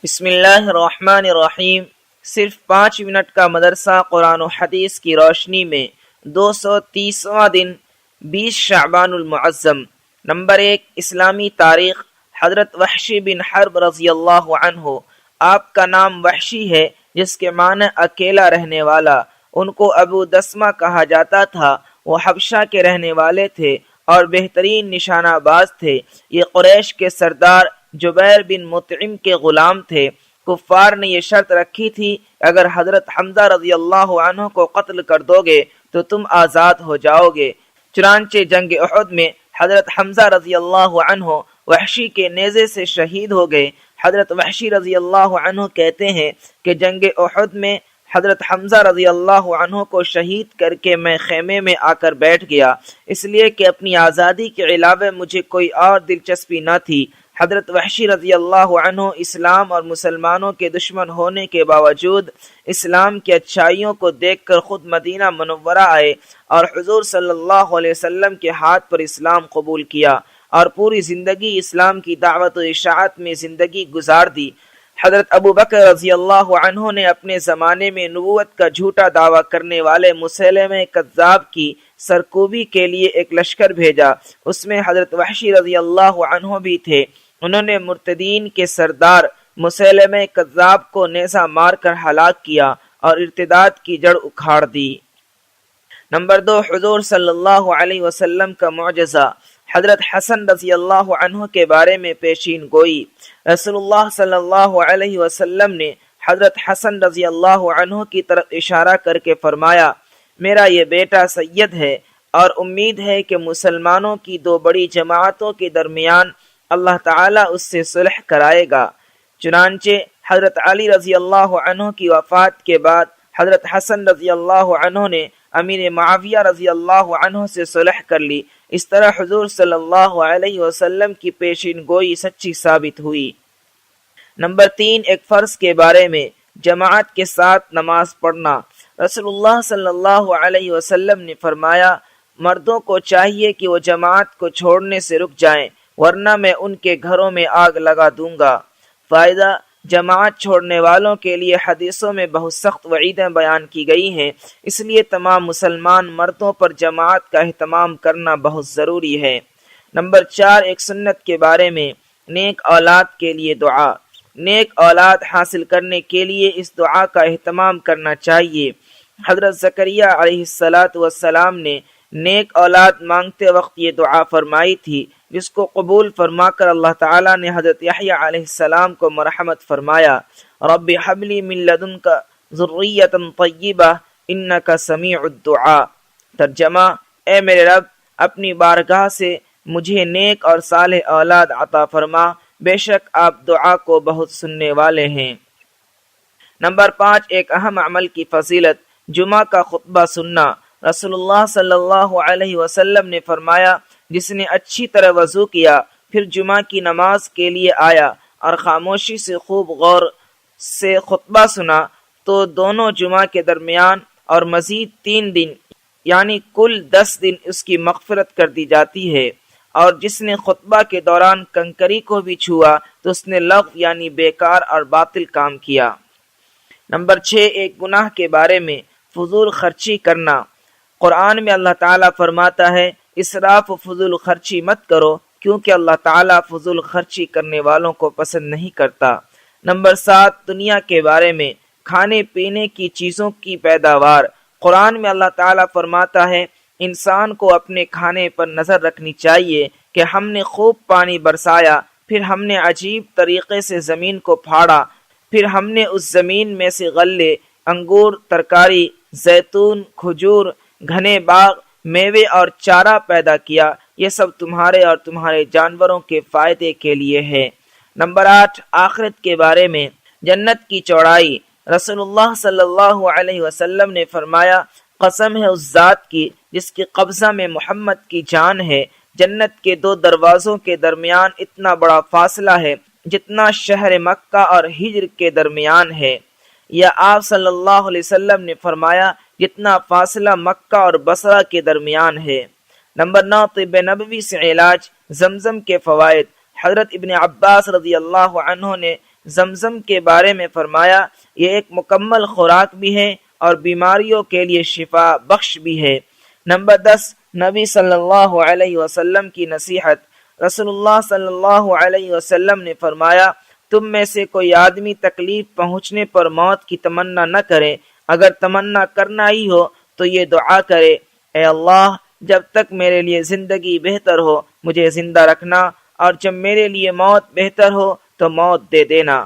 بسم اللہ الرحمن الرحیم۔ صرف 5 منٹ کا مدرسہ قرآن و حدیث کی روشنی میں 230واں دن 20 شعبان المعظم۔ نمبر 1، اسلامی تاریخ۔ حضرت وحشی بن حرب رضی اللہ عنہ، آپ کا نام وحشی ہے جس کے معنی اکیلا رہنے والا۔ ان کو ابو دسمہ کہا جاتا تھا۔ وہ حبشہ کے رہنے والے تھے اور بہترین نشانہ باز تھے۔ یہ قریش کے سردار جبیر بن مطعم کے غلام تھے۔ کفار نے یہ شرط رکھی تھی اگر حضرت حمزہ رضی اللہ عنہ کو قتل کر دو گے تو تم آزاد ہو جاؤ گے۔ چنانچہ جنگ احد میں حضرت حمزہ رضی اللہ عنہ وحشی کے نیزے سے شہید ہو گئے۔ حضرت وحشی رضی اللہ عنہ کہتے ہیں کہ جنگ احد میں حضرت حمزہ رضی اللہ عنہ کو شہید کر کے میں خیمے میں آ کر بیٹھ گیا، اس لیے کہ اپنی آزادی کے علاوہ مجھے کوئی اور دلچسپی نہ تھی۔ حضرت وحشی رضی اللہ عنہ اسلام اور مسلمانوں کے دشمن ہونے کے باوجود اسلام کی اچھائیوں کو دیکھ کر خود مدینہ منورہ آئے اور حضور صلی اللہ علیہ وسلم کے ہاتھ پر اسلام قبول کیا اور پوری زندگی اسلام کی دعوت و اشاعت میں زندگی گزار دی۔ حضرت ابو بکر رضی اللہ عنہ نے اپنے زمانے میں نبوت کا جھوٹا دعویٰ کرنے والے مسیلمہ کذاب کی سرکوبی کے لیے ایک لشکر بھیجا۔ اس میں حضرت وحشی رضی اللہ عنہ بھی تھے۔ انہوں نے مرتدین کے سردار مسیلمہ کذاب کو نیزہ مار کر ہلاک کیا اور ارتداد کی جڑ اکھاڑ دی۔ نمبر 2، حضور صلی اللہ علیہ وسلم کا معجزہ۔ حضرت حسن رضی اللہ عنہ کے بارے میں پیشین گوئی۔ رسول اللہ صلی اللہ علیہ وسلم نے حضرت حسن رضی اللہ عنہ کی طرف اشارہ کر کے فرمایا، میرا یہ بیٹا سید ہے اور امید ہے کہ مسلمانوں کی 2 بڑی جماعتوں کے درمیان اللہ تعالیٰ اس سے صلح کرائے گا۔ چنانچہ حضرت علی رضی اللہ عنہ کی وفات کے بعد حضرت حسن رضی اللہ عنہ نے امیر معاویہ رضی اللہ عنہ سے صلح کر لی۔ اس طرح حضور صلی اللہ علیہ وسلم کی پیشین گوئی سچی ثابت ہوئی۔ نمبر 3، ایک فرض کے بارے میں، جماعت کے ساتھ نماز پڑھنا۔ رسول اللہ صلی اللہ علیہ وسلم نے فرمایا، مردوں کو چاہیے کہ وہ جماعت کو چھوڑنے سے رک جائیں ورنہ میں ان کے گھروں میں آگ لگا دوں گا۔ فائدہ، جماعت چھوڑنے والوں کے لیے حدیثوں میں بہت سخت وعیدیں بیان کی گئی ہیں، اس لیے تمام مسلمان مردوں پر جماعت کا اہتمام کرنا بہت ضروری ہے۔ نمبر 4، ایک سنت کے بارے میں، نیک اولاد کے لیے دعا۔ نیک اولاد حاصل کرنے کے لیے اس دعا کا اہتمام کرنا چاہیے۔ حضرت زکریا علیہ السلام نے نیک اولاد مانگتے وقت یہ دعا فرمائی تھی، جس کو قبول فرما کر اللہ تعالیٰ نے حضرت یحییٰ علیہ السلام کو مرحمت فرمایا، رب حب لی من لدنک ذریۃ طیبہ انک سمیع الدعاء۔ ترجمہ، اے میرے رب، اپنی بارگاہ سے مجھے نیک اور صالح اولاد عطا فرما، بے شک آپ دعا کو بہت سننے والے ہیں۔ نمبر 5، ایک اہم عمل کی فضیلت، جمعہ کا خطبہ سننا۔ رسول اللہ صلی اللہ علیہ وسلم نے فرمایا، جس نے اچھی طرح وضو کیا پھر جمعہ کی نماز کے لیے آیا اور خاموشی سے خوب غور سے خطبہ سنا تو دونوں جمعہ کے درمیان اور مزید 3 دن یعنی کل 10 دن اس کی مغفرت کر دی جاتی ہے، اور جس نے خطبہ کے دوران کنکری کو بھی چھوا تو اس نے لغو یعنی بیکار اور باطل کام کیا۔ نمبر 6، ایک گناہ کے بارے میں، فضول خرچی کرنا۔ قرآن میں اللہ تعالیٰ فرماتا ہے، اسراف و فضول خرچی مت کرو کیونکہ اللہ تعالیٰ فضول خرچی کرنے والوں کو پسند نہیں کرتا۔ نمبر 7، دنیا کے بارے میں، کھانے پینے کی چیزوں کی پیداوار۔ قرآن میں اللہ تعالیٰ فرماتا ہے، انسان کو اپنے کھانے پر نظر رکھنی چاہیے کہ ہم نے خوب پانی برسایا، پھر ہم نے عجیب طریقے سے زمین کو پھاڑا، پھر ہم نے اس زمین میں سے غلے، انگور، ترکاری، زیتون، کھجور، گھنے باغ، میوے اور چارہ پیدا کیا، یہ سب تمہارے اور تمہارے جانوروں کے فائدے کے لیے ہے۔ نمبر 8، آخرت کے بارے میں، جنت کی چوڑائی۔ رسول اللہ صلی اللہ علیہ وسلم نے فرمایا، قسم ہے اس ذات کی جس کی قبضہ میں محمد کی جان ہے، جنت کے 2 دروازوں کے درمیان اتنا بڑا فاصلہ ہے جتنا شہر مکہ اور ہجر کے درمیان ہے، یا آپ صلی اللہ علیہ وسلم نے فرمایا جتنا فاصلہ مکہ اور بصرہ کے درمیان ہے۔ نمبر 9، طب نبوی سے علاج، زمزم کے فوائد۔ حضرت ابن عباس رضی اللہ عنہ نے زمزم کے بارے میں فرمایا یہ ایک مکمل خوراک بھی ہے اور بیماریوں کے لیے شفا بخش بھی ہے۔ نمبر 10، نبی صلی اللہ علیہ وسلم کی نصیحت۔ رسول اللہ صلی اللہ علیہ وسلم نے فرمایا تم میں سے کوئی آدمی تکلیف پہنچنے پر موت کی تمنا نہ کرے، اگر تمنا کرنا ہی ہو تو یہ دعا کرے، اے اللہ جب تک میرے لیے زندگی بہتر ہو مجھے زندہ رکھنا، اور جب میرے لیے موت بہتر ہو تو موت دے دینا۔